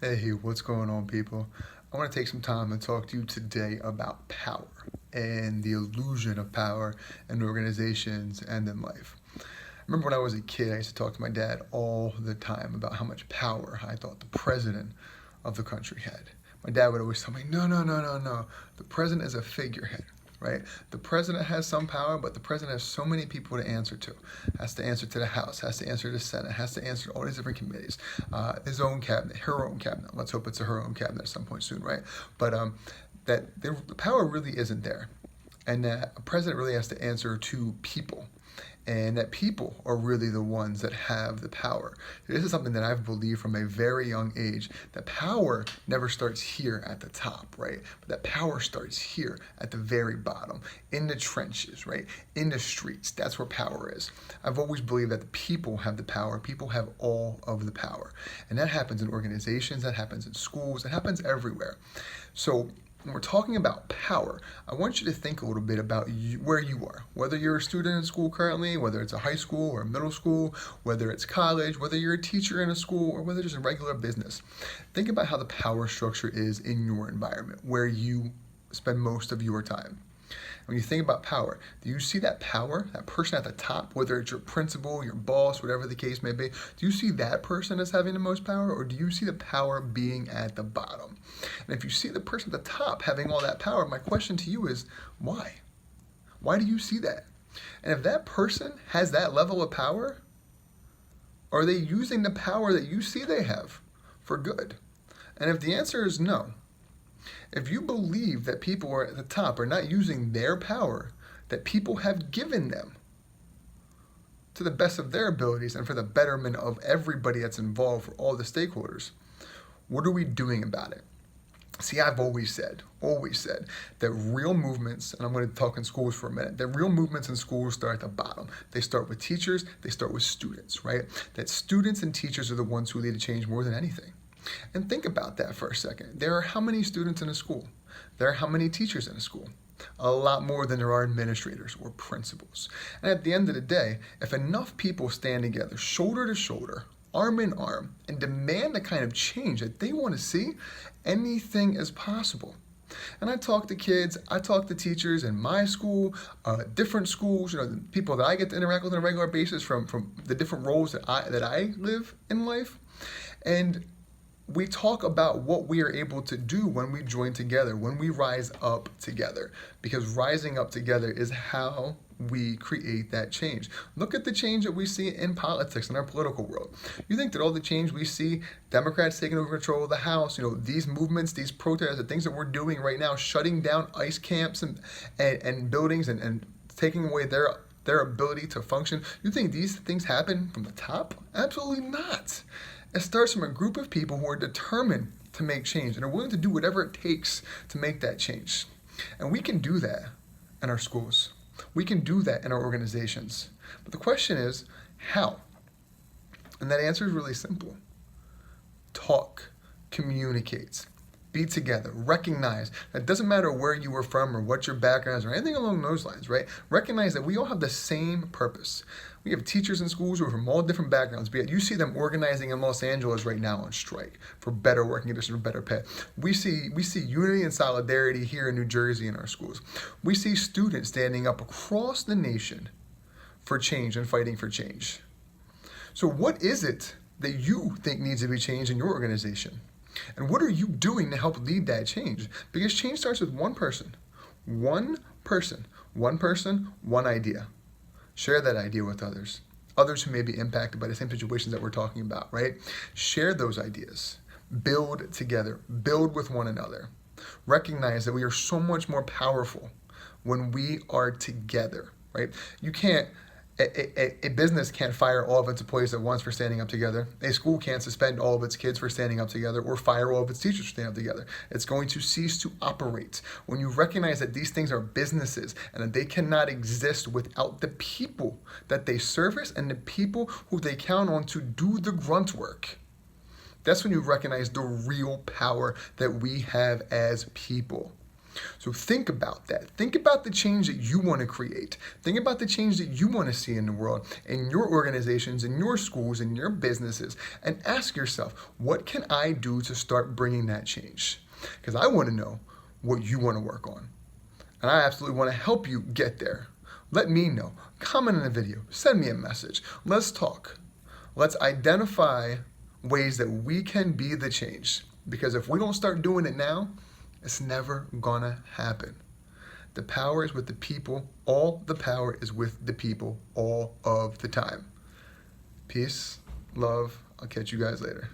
Hey, what's going on, people? I want to take some time and talk to you today about power and the illusion of power in organizations and in life. I remember when I was a kid, I used to talk to my dad all the time about how much power I thought the president of the country had. My dad would always tell me, no, no, no, no, no. The president is a figurehead, right? The president has some power, but the president has so many people to answer to. Has to answer to the House, has to answer to the Senate, has to answer to all these different committees. His own cabinet, her own cabinet. Let's hope it's her own cabinet at some point soon, right? But the power really isn't there, and that a president really has to answer to people, and that people are really the ones that have the power. This is something that I've believed from a very young age, that power never starts here at the top, right? But that power starts here at the very bottom, in the trenches, right? In the streets. That's where power is. I've always believed that the people have the power. People have all of the power. And that happens in organizations, that happens in schools, that happens everywhere. So when we're talking about power, I want you to think a little bit about where you are. Whether you're a student in school currently, whether it's a high school or a middle school, whether it's college, whether you're a teacher in a school, or whether it's a regular business. Think about how the power structure is in your environment, where you spend most of your time. When you think about power, do you see that power, that person at the top, whether it's your principal, your boss, whatever the case may be, do you see that person as having the most power, or do you see the power being at the bottom? And if you see the person at the top having all that power, my question to you is, why? Why do you see that? And if that person has that level of power, are they using the power that you see they have for good? And if the answer is no, if you believe that people are at the top are not using their power that people have given them to the best of their abilities and for the betterment of everybody that's involved, for all the stakeholders, what are we doing about it? See, I've always said that real movements, and I'm going to talk in schools for a minute, that real movements in schools start at the bottom. They start with teachers, they start with students, right? That students and teachers are the ones who lead to change more than anything. And think about that for a second. There are how many students in a school? There are how many teachers in a school? A lot more than there are administrators or principals. And at the end of the day, if enough people stand together, shoulder to shoulder, arm in arm, and demand the kind of change that they want to see, anything is possible. And I talk to kids, I talk to teachers in my school, different schools, the people that I get to interact with on a regular basis from the different roles that I live in life. And we talk about what we are able to do when we join together, when we rise up together, because rising up together is how we create that change. Look at the change that we see in politics, in our political world. You think that all the change we see, Democrats taking over control of the House, these movements, these protests, the things that we're doing right now, shutting down ICE camps and buildings and taking away their ability to function, you think these things happen from the top? Absolutely not. It starts from a group of people who are determined to make change and are willing to do whatever it takes to make that change. And we can do that in our schools. We can do that in our organizations. But the question is, how? And that answer is really simple. Talk, communicate, be together, recognize that it doesn't matter where you were from or what your background is or anything along those lines, right? Recognize that we all have the same purpose. We have teachers in schools who are from all different backgrounds, but yet you see them organizing in Los Angeles right now on strike for better working conditions, for better pay. We see unity and solidarity here in New Jersey in our schools. We see students standing up across the nation for change and fighting for change. So what is it that you think needs to be changed in your organization? And what are you doing to help lead that change? Because change starts with one person. One person, one idea. Share that idea with others who may be impacted by the same situations that we're talking about, right? Share those ideas. Build together. Build with one another. Recognize that we are so much more powerful when we are together, right? You can't, a business can't fire all of its employees at once for standing up together. A school can't suspend all of its kids for standing up together or fire all of its teachers for standing up together. It's going to cease to operate. When you recognize that these things are businesses and that they cannot exist without the people that they service and the people who they count on to do the grunt work, that's when you recognize the real power that we have as people. So think about that. Think about the change that you want to create. Think about the change that you want to see in the world, in your organizations, in your schools, in your businesses, and ask yourself, what can I do to start bringing that change? Because I want to know what you want to work on. And I absolutely want to help you get there. Let me know. Comment on the video. Send me a message. Let's talk. Let's identify ways that we can be the change. Because if we don't start doing it now, it's never gonna happen. The power is with the people. All the power is with the people all of the time. Peace, love. I'll catch you guys later.